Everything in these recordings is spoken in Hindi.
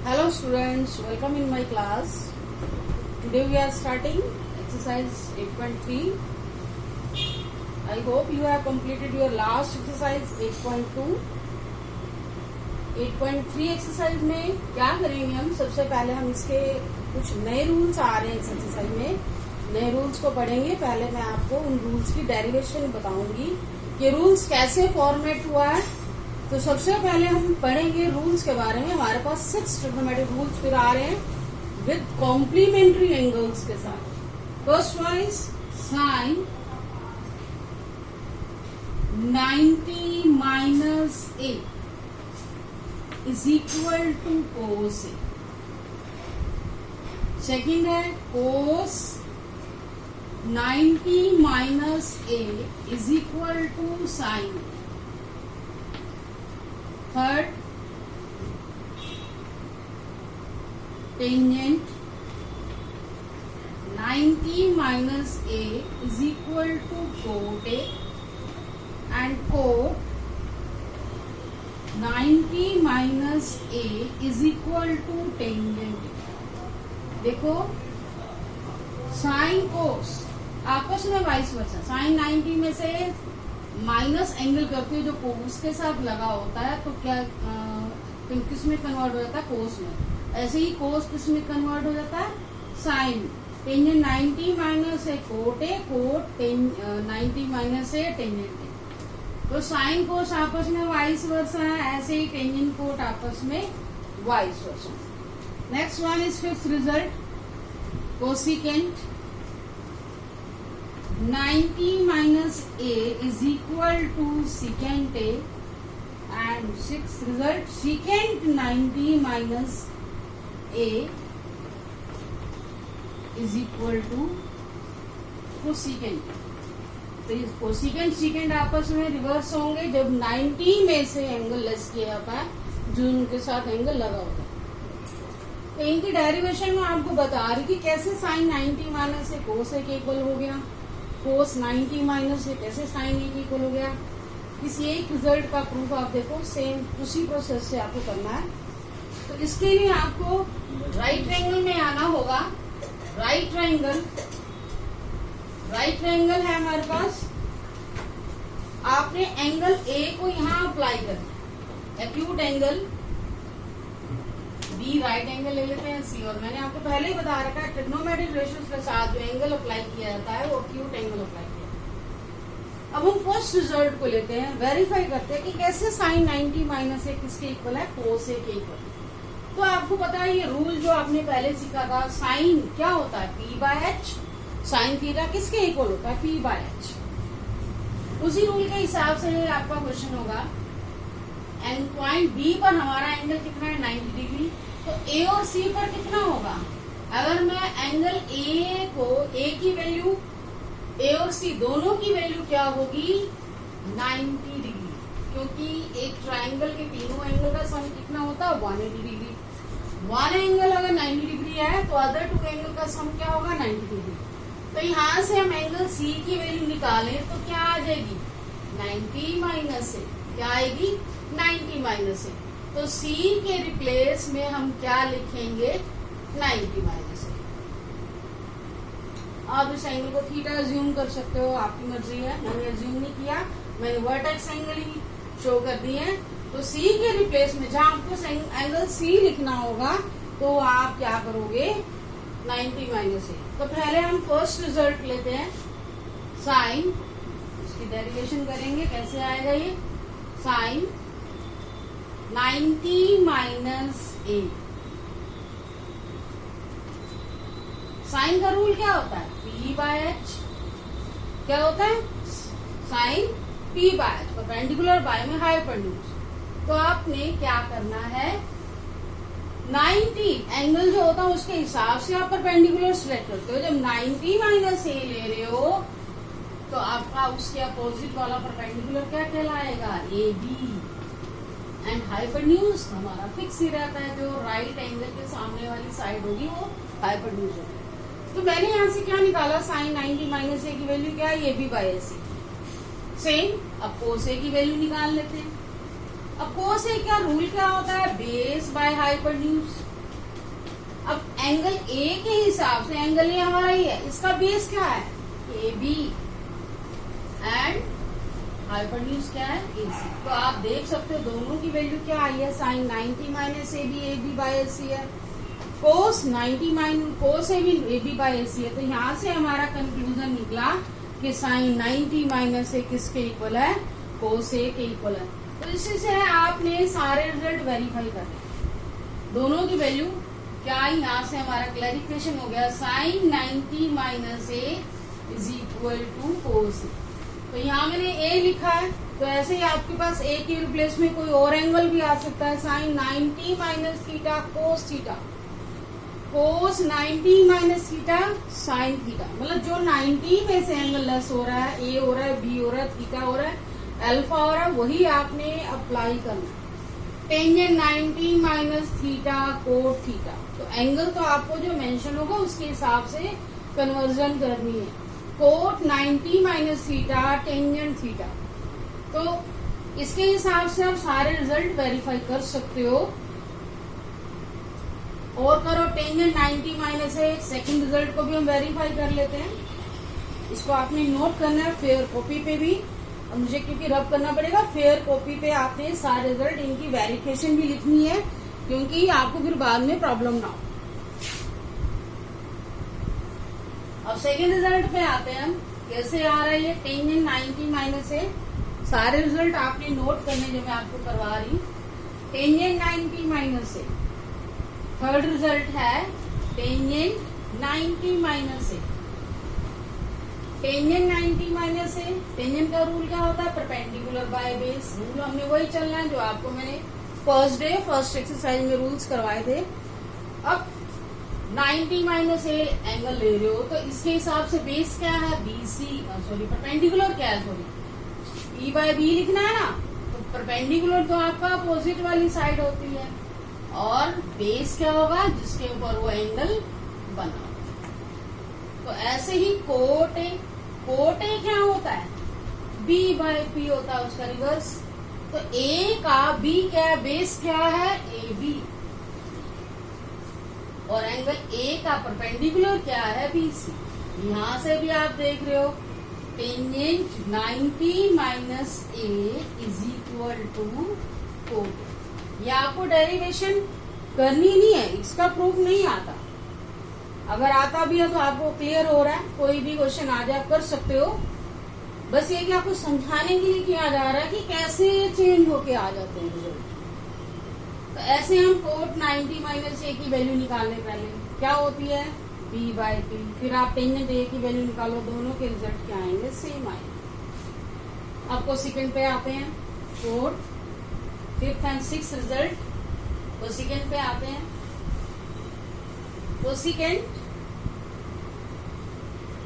Hello students, welcome in my class. Today we are starting exercise 8.3. I hope you have completed your last exercise 8.2. 8.3 exercise में क्या करेंगे हम? सबसे पहले हम इसके कुछ नए रूल्स आ रहे हैं इस एक्सरसाइज में, नए रूल्स को पढ़ेंगे। पहले मैं आपको उन रूल्स की डेरिवेशन बताऊंगी कि रूल्स कैसे फॉर्मेट हुआ है। तो सबसे पहले हम पढ़ेंगे रूल्स के बारे में। हमारे पास 6 ट्रिग्नोमेट्रिक रूल्स फिर आ रहे हैं विद कॉम्प्लीमेंट्री एंगल्स के साथ। First one is sine 90 minus A is equal to cos A. Second है cos 90 minus A is equal to sine. Third tangent 90 minus A is equal to cot A and cot 90 minus A is equal to tangent. देखो साइन कोस आपस में वाइस वर्सा, साइन 90 में से माइनस एंगल करके जो कोस के साथ लगा होता है तो क्या किस में कन्वर्ट हो जाता है? कोस में। ऐसे ही कोस किस में कन्वर्ट हो जाता है? Sine. Tangent 90 minus A cot A, cot 90 minus A tangent A. तो साइन कोस आपस में वाइस वर्सा है, ऐसे ही टेंजेंट कोट आपस में vice versa. Next one is fifth result cosecant 90 minus a is equal to secant a, and sixth result secant 90 minus a is equal to cosecant। तो ये कोसिकेंट सीकेंट आपस में रिवर्स होंगे जब 90 में से एंगल लेस किया जाता है जो उनके साथ एंगल लगा होता है। तो इनकी डेरिवेशन में आपको बता रही कि कैसे साइन 90 माइनस से कोस ए के इक्वल हो गया, कोस 90 माइनस से कैसे साइन ए इक्वल हो गया। किसी एक रिजल्ट का प्रूफ आप देखो, सेम उसी प्रोसेस से आपको करना है। तो इसके लिए आपको राइट ट्रायंगल में आना होगा। राइट ट्रायंगल है हमारे पास। आपने एंगल ए को यहाँ अप्लाई करना, acute angle B right angle ले लेते हैं सी। और मैंने आपको पहले ही बता रखा है ट्रिग्नोमेट्रिक रेशियोज के साथ जो एंगल अप्लाई किया जाता है वो एक्यूट एंगल अप्लाई किया जाता है। अब हम फर्स्ट रिजल्ट को लेते हैं, वेरीफाई करते हैं कि कैसे साइन 90 माइनस ए किसके इक्वल है? कोस ए के इक्वल। तो आपको पता है ये रूल जो आपने पहले सीखा था, साइन क्या होता है? P by H. Sine theta किसके इक्वल होता है? P by H. उसी रूल के हिसाब से आपका क्वेश्चन होगा एंड पॉइंट बी पर हमारा एंगल कितना है? 90 डिग्री। तो ए और सी पर कितना होगा? अगर मैं एंगल ए को, ए की वैल्यू, ए और सी दोनों की वैल्यू क्या होगी? 90 डिग्री, क्योंकि एक ट्रायंगल के तीनों एंगल का सम कितना होता है? 180 डिग्री। वन एंगल अगर 90 डिग्री है तो अदर टू एंगल का सम क्या होगा? 90 डिग्री। तो यहाँ से हम एंगल सी की वैल्यू निकालें तो क्या आ जाएगी? 90 माइनस से क्या आएगी? 90 माइनस से। तो सी के रिप्लेस में हम क्या लिखेंगे? 90 माइनस से। आप इस एंगल को थीटा अज्यूम कर सकते हो, आपकी मर्जी है। मैंने अज्यूम नहीं किया, मैंने वर्टेक्स एंगल ही शो कर दी है। तो सी के रिप्लेस में जहां आपको एंगल सी लिखना होगा तो आप क्या करोगे? 90 माइनस से। तो पहले हम फर्स्ट रिजल्ट लेते हैं, साइन। इसकी डेरिवेशन करेंगे, कैसे आएगा ये? Sine 90 minus A. साइन का रूल क्या होता है? P by H. क्या होता है? Sine P by H, perpendicular by में हाइपोटेन्यूज। तो आपने क्या करना है? 90 एंगल जो होता है उसके हिसाब से आप परपेंडिकुलर सिलेक्ट करते हो। जब 90 माइनस ए ले रहे हो तो आपका उसके अपोजिट वाला परपेंडिकुलर क्या कहलाएगा? A B. एंड हाइपोटेन्यूज हमारा फिक्स ही रहता है, जो राइट एंगल के सामने वाली साइड होगी वो हाइपोटेन्यूज होगी। तो मैंने यहाँ से क्या निकाला? साइन 90 माइनस ए की वैल्यू क्या है? A B by A C. Same अब कोस ए की वैल्यू निकाल लेते हैं। अब कोस ए का रूल क्या होता है? Base by hypotenuse. Angle A के हिसाब से, एंगल ए हमारा ही है, इसका बेस क्या है ए बी एंड हाइपोटेन्यूज क्या है ए सी। तो आप देख सकते हो दोनों की वैल्यू क्या आई है, sine 90 minus A B by A C है, cos 90 minus cos A B by A C है। तो यहाँ से हमारा कंक्लूजन निकला कि साइन 90 माइनस ए किसके इक्वल है, कोस ए के इक्वल है। तो इसी से आपने सारे रिजल्ट वेरीफाई कर दोनों की वैल्यू क्या आई, यहाँ से हमारा क्लैरिफिकेशन हो गया, sine 90 minus A is equal to cos A. तो यहाँ मैंने ए लिखा है, तो ऐसे ही आपके पास ए के रिप्लेस में कोई और एंगल भी आ सकता है, sine 90 minus theta cos theta, cos 90 minus theta sine theta. मतलब जो 90 में से एंगल लेस हो रहा है, ए हो रहा है, बी हो रहा है, थीटा हो रहा है, अल्फा हो रहा है, वही आपने अप्लाई करना। Tangent 90 minus theta cot theta, तो एंगल तो आपको जो मेंशन होगा उसके हिसाब से कन्वर्जन करनी है। Cot 90 minus theta tangent theta, तो इसके हिसाब से आप सारे रिजल्ट वेरीफाई कर सकते हो। और करो टेंजेंट 90 माइनस है, सेकंड रिजल्ट को भी हम वेरीफाई कर लेते हैं। इसको आपने नोट करना है फेयर कॉपी पे भी, और मुझे क्योंकि रब करना पड़ेगा, फेयर कॉपी पे आपने सारे रिजल्ट इनकी वेरिफिकेशन भी लिखनी है, क्योंकि आपको फिर बाद में प्रॉब्लम ना हो। अब सेकेंड रिजल्ट पे आते हैं हम, कैसे आ रहा है ये टेंजेंट 90 माइनस है। सारे रिजल्ट आपने नोट करने जो मैं आपको करवा रही हूँ। टेंजेंट 90 माइनस है, थर्ड रिजल्ट है टेंजेंट 90 माइनस है। टेंजेंट 90 माइनस है, टेंजेंट का रूल क्या होता है, परपेंडिकुलर बाय बेस। रूल हमने वही चलना है जो आपको मैंने फर्स्ट एक्सरसाइज में रूल्स करवाए थे। अब 90 माइनस ए एंगल ले रहे हो, तो इसके हिसाब से बेस क्या है, बीसी, सॉरी परपेंडिकुलर क्या है, सॉरी ई बाय बी लिखना है ना। तो परपेंडिकुलर तो आपका अपोजिट वाली साइड होती है, और बेस क्या होगा जिसके ऊपर वो एंगल बना। तो ऐसे ही कोट ए क्या होता है, बी बाय पी होता है, उसका रिवर्स। तो ए का बी क्या है, बेस क्या है ए बी, और एंगल ए का परपेंडिकुलर क्या है बी सी। यहां से भी आप देख रहे हो tangent 90 minus A is equal to cot. ये आपको डेरिवेशन करनी नहीं है, इसका प्रूफ नहीं आता। अगर आता भी है तो आपको क्लियर हो रहा है, कोई भी क्वेश्चन आ जाए आप कर सकते हो। बस ये कि आपको समझाने के लिए किया जा रहा है कि कैसे चेंज होके आ जाते हैं रिजल्ट। तो ऐसे हम कोट 90 माइनस ए की वैल्यू निकालने, पहले क्या होती है बी बाय पी, फिर आप टेंजेंट ए की वैल्यू निकालो, दोनों के रिजल्ट क्या आएंगे, सेम आएंगे। आपको सेकंड पे आते हैं, fourth, fifth and six result. तो सेकंड पे आते हैं,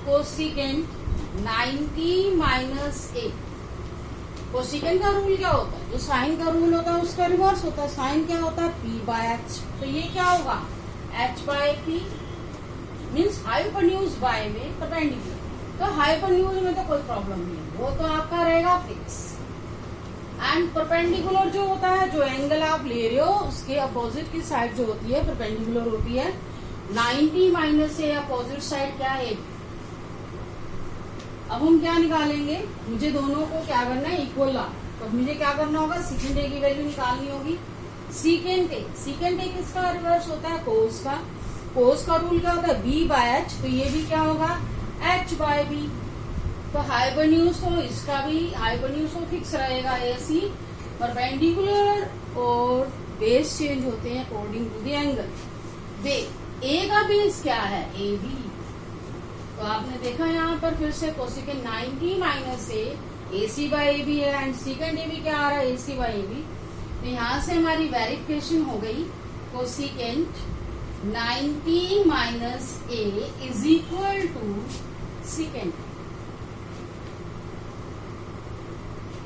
कोसिकेंट 90 माइनस ए। कोसिकेंट का रूल क्या होता है, जो साइन का रूल होता है उसका रिवर्स होता है। साइन क्या होता है पी बाय एच, तो ये क्या होगा H by P, means hypotenuse by में परपेंडिकुलर। तो हाइपोटेन्यूज में तो कोई प्रॉब्लम नहीं, वो तो आपका रहेगा फिक्स। एंड परपेंडिकुलर जो होता है, जो एंगल आप ले रहे हो उसके अपोजिट की साइड जो होती है परपेंडिकुलर होती है। 90 माइनस से अपोजिट साइड क्या है। अब हम क्या निकालेंगे, मुझे दोनों को क्या करना है इक्वल ला। तो मुझे क्या करना होगा, सीकेंट ए की वैल्यू निकालनी होगी। सीकेंट ए किसका रिवर्स होता है, कोस का। कोस का रूल क्या होता है बी बाय एच, तो ये भी क्या होगा एच बाय बी। तो हाइपोटेन्यूज तो इसका भी हाइपोटेन्यूज तो फिक्स रहेगा ए सी। परपेंडिकुलर और बेस चेंज होते हैं अकॉर्डिंग टू द एंगल। ए का बेस क्या है ए बी, तो आपने देखा यहाँ पर फिर से cosecant 90 minus A C by A B है, एंड सीकेंट ए बी क्या आ रहा है ए सी बाय ए बी। तो यहाँ से हमारी वेरिफिकेशन हो गई, cosecant 90 minus A is equal to secant.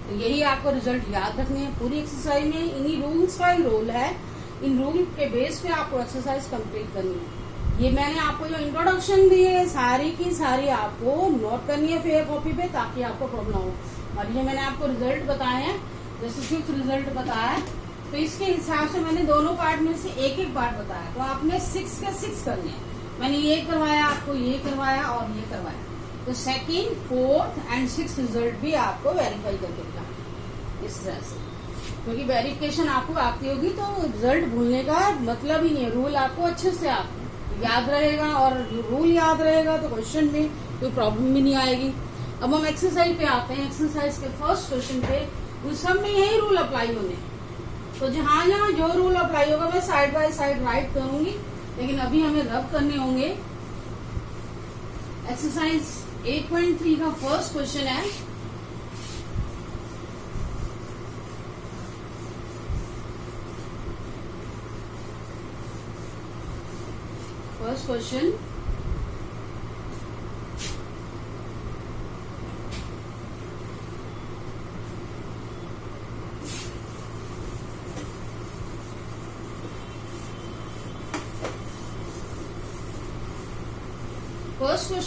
तो यही आपको रिजल्ट याद रखने हैं पूरी एक्सरसाइज में, इन्हीं रूल्स का ही रोल है। इन रूल के बेस पे आपको एक्सरसाइज कंप्लीट करनी है। ये मैंने आपको जो इंट्रोडक्शन दी है सारी की सारी आपको नोट करनी है फेयर कॉपी पे, ताकि आपको प्रॉब्लम हो। और ये मैंने आपको रिजल्ट बताए हैं, जैसे फिफ्थ रिजल्ट बताया तो इसके हिसाब से मैंने दोनों पार्ट में से एक एक पार्ट बताया। तो आपने 6 के 6 करने हैं। मैंने ये करवाया, आपको ये करवाया और ये करवाया। तो second, fourth and 6th result भी आपको वेरीफाई करके दिखाना इस तरह से, क्योंकि वेरिफिकेशन आपको आती होगी तो रिजल्ट भूलने का मतलब ही नहीं है। रूल आपको अच्छे से आपको याद रहेगा, और रूल याद रहेगा तो क्वेश्चन में कोई प्रॉब्लम भी नहीं आएगी। अब हम एक्सरसाइज पे आते हैं। एक्सरसाइज के फर्स्ट क्वेश्चन पे उस सब में यही रूल अप्लाई होने हैं। तो जहां जहां जो रूल अप्लाई होगा मैं साइड बाय साइड राइट करूंगी, लेकिन अभी हमें रब करने होंगे। एक्सरसाइज 8.3 का फर्स्ट क्वेश्चन है, फर्स्ट क्वेश्चन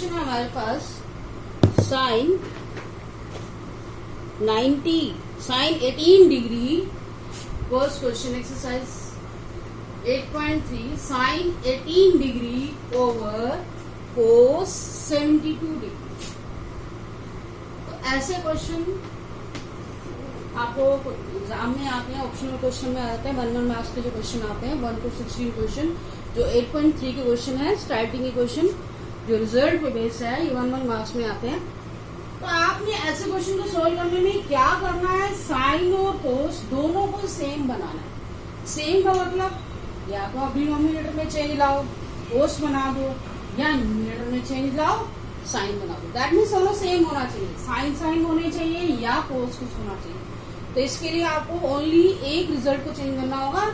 है हमारे पास sine 18 degree. First question exercise 8.3 sine 18 degree over cos 72 degree. तो ऐसे क्वेश्चन आपको एग्जाम में आते हैं, ऑप्शनल क्वेश्चन में आते हैं। 1 मार्क्स के जो क्वेश्चन आते हैं 1 to 16 क्वेश्चन, जो 8.3 के क्वेश्चन है स्टार्टिंग के क्वेश्चन जो रिजल्ट पे बेस है, ये 1 मार्क्स में आते हैं। तो आपने ऐसे क्वेश्चन को सोल्व करने में क्या करना है, साइन और कोस दोनों को सेम बनाना है। सेम का मतलब या तो आप डिनोमिनेटर में चेंज लाओ, कोस बना दो, या न्यूमिनेटर में चेंज लाओ, साइन बना दो। दैट मीन्स दोनों सेम होना चाहिए, साइन होने चाहिए या कोस कुछ होना चाहिए। तो इसके लिए आपको ओनली एक रिजल्ट को चेंज करना होगा,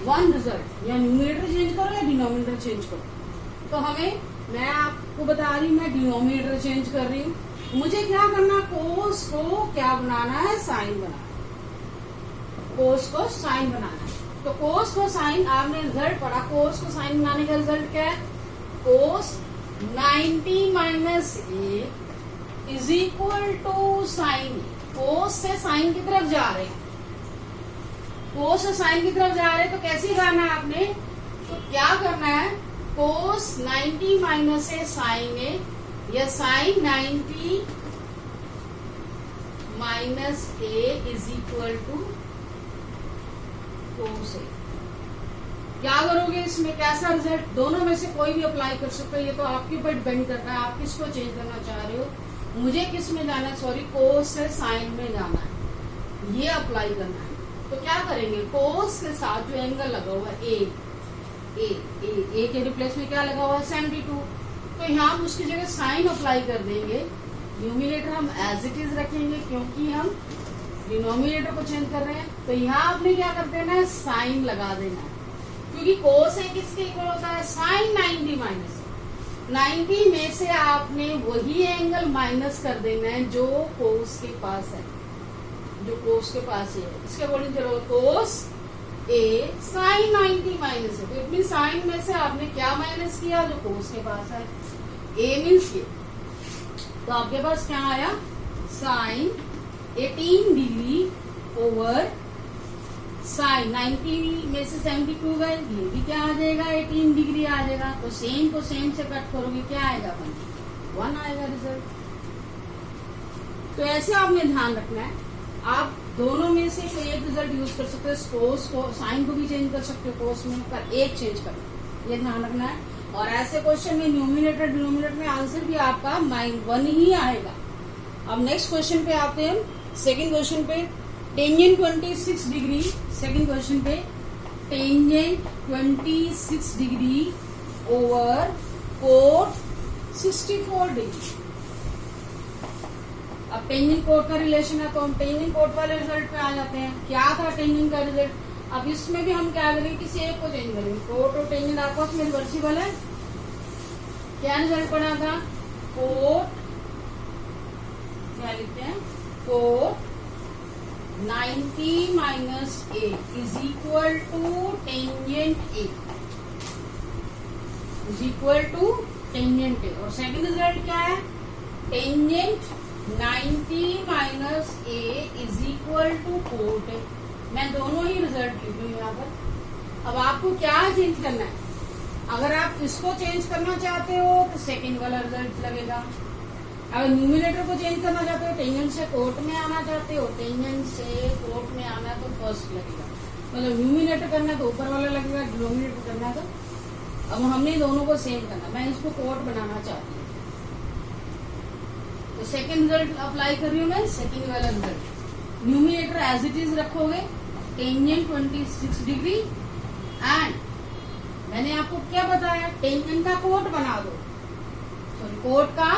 1 रिजल्ट। या न्यूमिनेटर चेंज करो या डिनोमिनेटर चेंज करो। तो मैं आपको बता रही हूँ, मैं डिनोमिनेटर चेंज कर रही हूँ। मुझे क्या करना, कोस को क्या बनाना है, साइन बनाना है। कोस को साइन बनाना है। तो कोस को साइन, आपने रिजल्ट पढ़ा, कोस को साइन बनाने का रिजल्ट क्या है, cos 90 minus A is equal to sine. Cos से साइन की तरफ जा रहे हैं, कोस से साइन की तरफ जा रहे हैं, तो कैसे जाना है आपने, तो क्या करना है, cos 90 minus A sine A, या sine 90 minus A is equal to cos A. क्या करोगे इसमें, कैसा रिजल्ट, दोनों में से कोई भी अप्लाई कर सकते हो। ये तो आपके ऊपर डिपेंड करता है आप किसको चेंज करना चाह रहे हो। मुझे किस में जाना है, सॉरी कोस से साइन में जाना है, ये अप्लाई करना है। तो क्या करेंगे, कोस के साथ जो एंगल लगा हुआ है ए के रिप्लेस में क्या लगा हुआ है 72, तो यहाँ हम उसकी जगह साइन अप्लाई कर देंगे। न्यूमिनेटर हम एज इट इज रखेंगे क्योंकि हम डिनोमिनेटर को चेंज कर रहे हैं। तो यहाँ आपने क्या कर देना है, साइन लगा देना है, क्योंकि कोस है किसके इक्वल होता है, साइन 90 माइनस 90 में से आपने वही एंगल माइनस कर देना है जो कोस के पास है, जो कोस के पास है। इसके अकॉर्डिंग चलो, कोस ए साइन 90 माइनस है, तो इतनी साइन में से आपने क्या माइनस किया, जो कोस के पास है, ए मीन्स ये। तो आपके पास क्या आया, साइन 18 डिग्री ओवर साइन 90 में से 72 गए, ये भी क्या आ जाएगा, 18 डिग्री आ जाएगा। तो सेम को सेम से कट करोगे, क्या आएगा, 1 आएगा रिजल्ट। तो ऐसे आपने ध्यान रखना है, आप दोनों में से कोई एक रिजल्ट यूज कर सकते हो। कोस को साइन को भी चेंज कर सकते हो कोस में, पर एक चेंज करना, ये ध्यान रखना है। और ऐसे क्वेश्चन में न्यूमिनेटर डिनोमिनेटर में आंसर भी आपका -1 ही आएगा। अब नेक्स्ट क्वेश्चन पे आते हैं, सेकंड क्वेश्चन पे, टेंजेंट 26 डिग्री। सेकंड क्वेश्चन पे tangent 26 degree over cot 64 degree. अब टेंजेंट कोट का रिलेशन है, तो हम टेंजेंट कोट वाले रिजल्ट पे आ जाते हैं। क्या था टेंजेंट का रिजल्ट, अब इसमें भी हम क्या करेंगे, किसी एक को चेंज करेंगे। कोट और टेंजेंट आपस में रिवर्सिबल है। क्या रिजल्ट पड़ा था, कोट, क्या लिखते हैं, cot 90 minus A is equal to tangent A, is equal to tangent A. और सेकंड रिजल्ट क्या है, tangent 90 minus A is equal to cot A. मैं दोनों ही रिजल्ट लिख रही हूँ यहाँ पर। अब आपको क्या चेंज करना है? अगर आप इसको चेंज करना चाहते हो तो सेकंड वाला रिजल्ट लगेगा। अगर न्यूमिनेटर को चेंज करना चाहते हो, टेंजेंट से कोट में आना चाहते हो, टेंजेंट से कोट में आना है तो फर्स्ट लगेगा। मतलब न्यूमिनेटर करना है तो ऊपर वाला लगेगा, डिनोमिनेटर करना है तो। अब हमने दोनों को सेम करना, मैं इसको कोट बनाना चाहती हूँ तो सेकंड रिजल्ट अप्लाई कर रही हूँ मैं, सेकंड वाला result. Numerator as it is रखोगे, टेंजेंट 26 डिग्री एंड मैंने आपको क्या बताया, टेंजेंट का कोट बना दो, सॉरी कोट का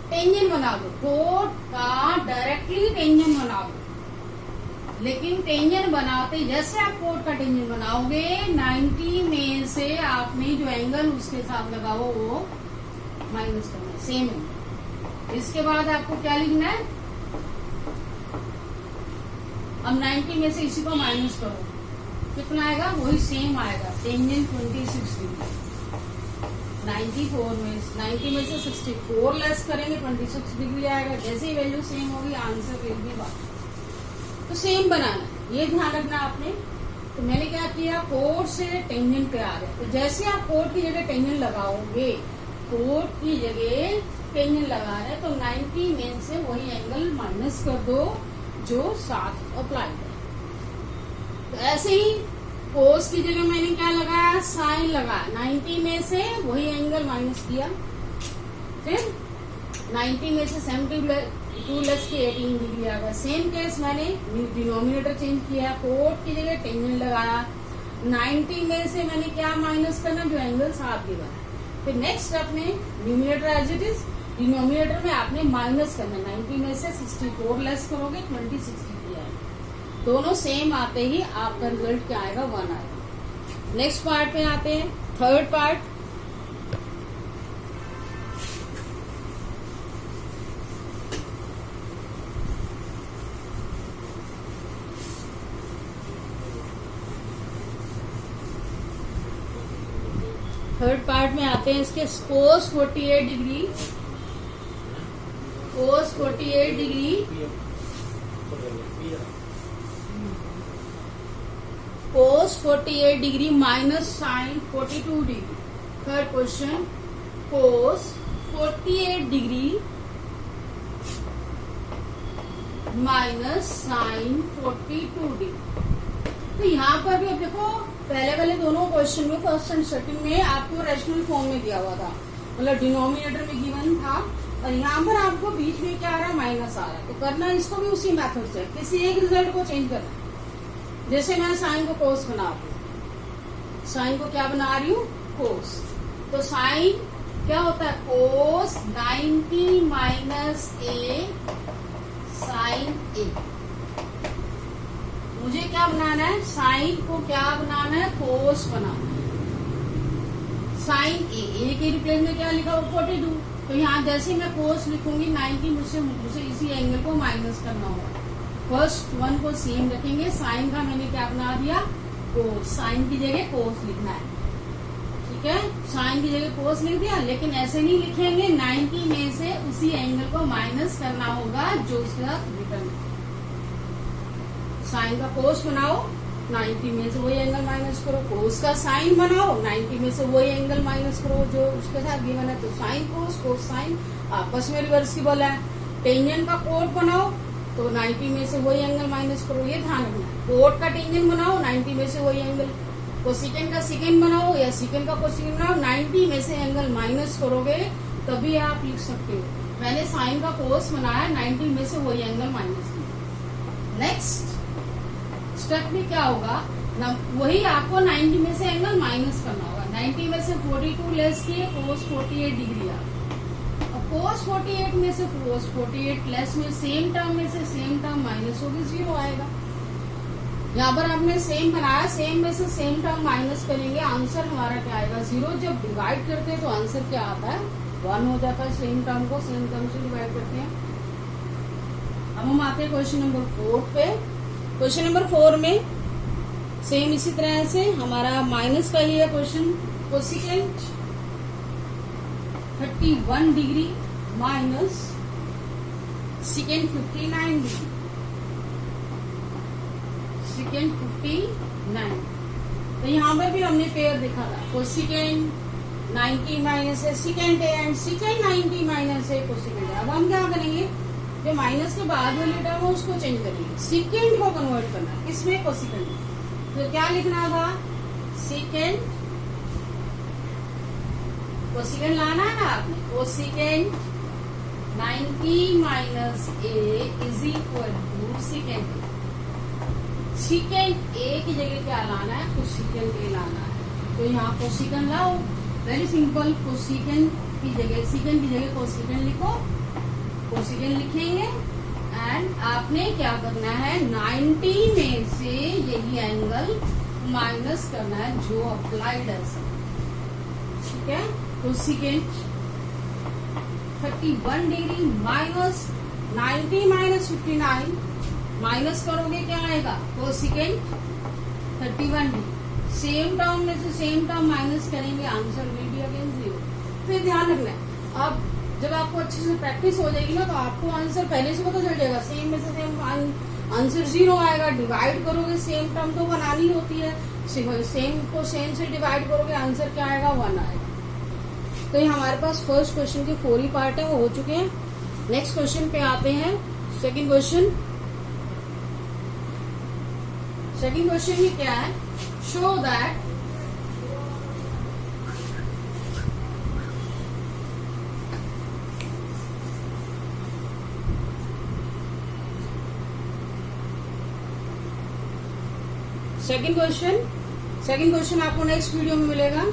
टेंजेंट बना दो, कोट का डायरेक्टली टेंजेंट बना दो। लेकिन टेंजेंट बनाते जैसे आप कोट का टेंजेंट बनाओगे, 90 में से आपने जो एंगल उसके साथ लगाओ वो माइनस करना है, सेम है। इसके बाद आपको क्या लिखना है, अब 90 में से इसी को माइनस करो, कितना आएगा, वही सेम आएगा, टेंजेंट 26 डिग्री। 90 में से 64 लेस करेंगे 26 डिग्री आएगा। जैसे ही वैल्यू सेम होगी आंसर विल बी बात। तो सेम बनाना, ये ध्यान रखना आपने। तो मैंने क्या किया, कोट से टेंजेंट पे आ गए, तो जैसे आप कोट की जगह टेंजेंट लगाओगे, कोट की जगह टेंजेंट लगा रहे तो 90 में से वही एंगल माइनस कर दो जो साथ अप्लाई है। तो ऐसे ही कोस की जगह मैंने क्या लगाया, साइन लगाया, 90 में से वही एंगल माइनस किया, फिर 90 में से 72 लेस के 18 डिग्री आ गया। सेम केस मैंने डिनोमिनेटर चेंज किया, कोट की जगह टेंजेंट लगाया, 90 में से मैंने क्या माइनस करना, जो एंगल साथ दिया। फिर नेक्स्ट अपने numerator as it is, denominator में आपने माइनस करना, 90 में से 64 लेस करोगे 26 डिग्री आएगा। दोनों सेम आते ही आपका रिजल्ट क्या आएगा, 1 आएगा। नेक्स्ट पार्ट पे आते हैं, थर्ड पार्ट। थर्ड पार्ट में आते हैं इसके cos 48 degree, cos 48 degree, cos 48 degree minus sine 42 degree. Third question, cos 48 degree minus sine 42 degree. तो यहाँ पर भी अब देखो, पहले वाले दोनों क्वेश्चन में फर्स्ट एंड सेकंड में आपको रेशनल फॉर्म में दिया हुआ था, मतलब डिनोमिनेटर में गिवन था, और यहाँ पर आपको बीच में क्या आ रहा है, माइनस आ रहा है। तो करना इसको भी उसी मेथड से, किसी एक रिजल्ट को चेंज करना। जैसे मैं साइन को कोस बना रही हूँ, साइन को क्या बना रही हूँ, कोस। तो साइन क्या होता है, कोस 90 माइनस ए साइन ए। मुझे क्या बनाना है, साइन को क्या बनाना है, कोस बनाना है। साइन ए के रिप्लेस में क्या लिखा हो, 42। तो यहाँ जैसे मैं कोस लिखूंगी 90, मुझसे इसी एंगल को माइनस करना होगा। फर्स्ट वन को सेम रखेंगे, साइन का मैंने क्या बना दिया, कोस। साइन की जगह कोस लिखना है, ठीक है, साइन की जगह कोस लिख दिया। लेकिन ऐसे नहीं लिखेंगे, 90 में से उसी एंगल को माइनस करना होगा जो उसके साथ रिटर्न। साइन का कोस बनाओ, 90 में से वही एंगल माइनस करो, कोस का साइन बनाओ, 90 में से वही एंगल माइनस करो जो उसके साथ गिवन है। तो साइन कोस, कोस साइन आपस में रिवर्सिबल है। टेंजेंट का कोट बनाओ तो 90 में से वही एंगल माइनस करो, ये ध्यान रखना। कोट का टेंजेंट बनाओ, 90 में से वही एंगल। कोसेकेंट का सेकेंड बनाओ या सेकेंड का कोसेकेंट बनाओ, 90 में से एंगल माइनस करोगे तभी आप लिख सकते हो। मैंने साइन का कोस बनाया, 90 में से वही एंगल माइनस किया। नेक्स्ट स्टेप में क्या होगा, वही आपको 90 में से एंगल माइनस करना होगा। 90 में से 42 लेस किए, कोस 48 डिग्री आ। अब कोस 48 में से कोस 48 लेस में सेम टर्म में से सेम टर्म माइनस होगी, 0 आएगा। यहाँ पर आपने सेम बनाया, सेम में से सेम टर्म माइनस करेंगे, आंसर हमारा क्या आएगा, 0। जब डिवाइड करते हैं तो आंसर क्या आता है, 1 हो जाता है। सेम टर्म को सेम टर्म से डिवाइड करते हैं। अब हम आते हैं क्वेश्चन नंबर 4 पे। क्वेश्चन नंबर 4 में सेम इसी तरह से हमारा माइनस का ही है question. Cosecant 31 degree minus second 59 degree, cosecant 59। तो यहाँ पर भी हमने पेयर देखा था, कोसिकेंट 90 माइनस है secant A and secant 90 minus है कोसिकेंट ए। अब हम क्या करेंगे, जो माइनस के बाद वाली टर्म है उसको चेंज करेंगे, सिकेंट को कन्वर्ट करना है इसमें कोसिकेंट। तो क्या लिखना था, सिकेंट, कोसिकेंट लाना है ना आपने, cosecant 90 minus A is equal to secant A. Secant A की जगह क्या लाना है, कोसिकेंट ए लाना है। तो यहाँ कोसिकेंट लाओ, वेरी सिंपल, कोसिकेंट की जगह सिकेंट की जगह कोसिकेंट लिखो, कोसिकेंट लिखेंगे एंड आपने क्या करना है, 90 में से यही एंगल माइनस करना है जो अप्लाइड है, ठीक है। Cosecant 31 degree minus 90 minus 59, minus करोगे क्या आएगा, कोसिकेंट 31 डिग्री। सेम टर्म में से सेम टर्म माइनस करेंगे, आंसर विल बी अगेन 0। फिर ध्यान रखना है, अब जब आपको अच्छे से प्रैक्टिस हो जाएगी ना तो आपको आंसर पहले से पता चल जाएगा, सेम में से सेम आंसर 0 आएगा। डिवाइड करोगे, सेम टर्म तो बनानी होती है, सेम को सेम से डिवाइड करोगे, आंसर क्या आएगा, 1 आएगा। तो ये हमारे पास फर्स्ट क्वेश्चन के 4 ही पार्ट है, वो हो चुके हैं। नेक्स्ट क्वेश्चन पे आते हैं, सेकंड क्वेश्चन। सेकंड क्वेश्चन में क्या है, शो दैट सेकंड क्वेश्चन आपको नेक्स्ट वीडियो में मिलेगा।